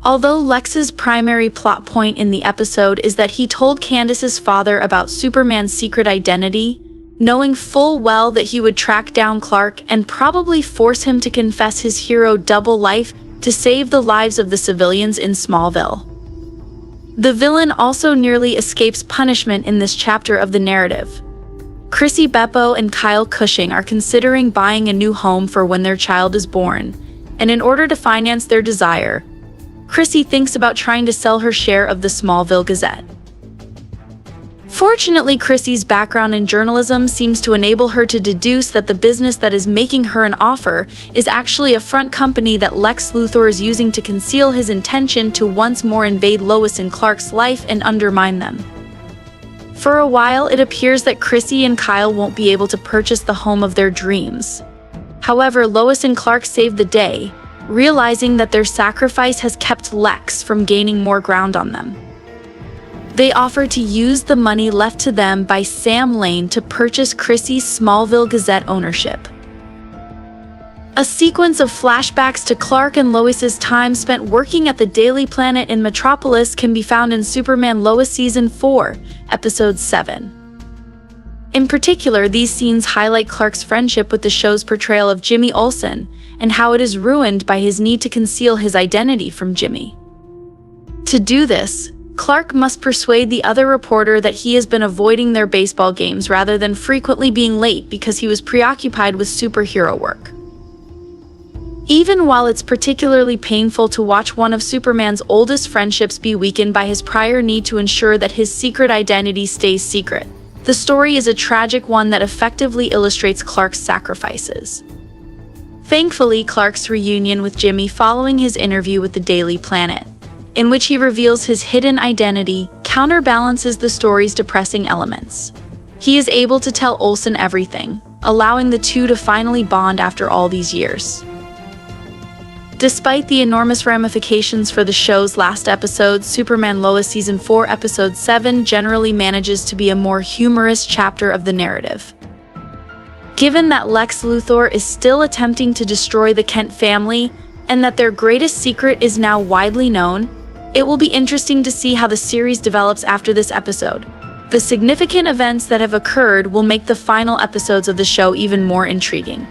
Although Lex's primary plot point in the episode is that he told Candace's father about Superman's secret identity, knowing full well that he would track down Clark and probably force him to confess his hero double life to save the lives of the civilians in Smallville. The villain also nearly escapes punishment in this chapter of the narrative. Chrissy Beppo and Kyle Cushing are considering buying a new home for when their child is born, and in order to finance their desire, Chrissy thinks about trying to sell her share of the Smallville Gazette. Fortunately, Chrissy's background in journalism seems to enable her to deduce that the business that is making her an offer is actually a front company that Lex Luthor is using to conceal his intention to once more invade Lois and Clark's life and undermine them. For a while, it appears that Chrissy and Kyle won't be able to purchase the home of their dreams. However, Lois and Clark save the day, realizing that their sacrifice has kept Lex from gaining more ground on them. They offer to use the money left to them by Sam Lane to purchase Chrissy's Smallville Gazette ownership. A sequence of flashbacks to Clark and Lois's time spent working at the Daily Planet in Metropolis can be found in Superman Lois Season 4, Episode 7. In particular, these scenes highlight Clark's friendship with the show's portrayal of Jimmy Olsen and how it is ruined by his need to conceal his identity from Jimmy. To do this, Clark must persuade the other reporter that he has been avoiding their baseball games rather than frequently being late because he was preoccupied with superhero work. Even while it's particularly painful to watch one of Superman's oldest friendships be weakened by his prior need to ensure that his secret identity stays secret, the story is a tragic one that effectively illustrates Clark's sacrifices. Thankfully, Clark's reunion with Jimmy following his interview with the Daily Planet, in which he reveals his hidden identity, counterbalances the story's depressing elements. He is able to tell Olsen everything, allowing the two to finally bond after all these years. Despite the enormous ramifications for the show's last episode, Superman Lois Season 4 Episode 7 generally manages to be a more humorous chapter of the narrative. Given that Lex Luthor is still attempting to destroy the Kent family, and that their greatest secret is now widely known, it will be interesting to see how the series develops after this episode. The significant events that have occurred will make the final episodes of the show even more intriguing.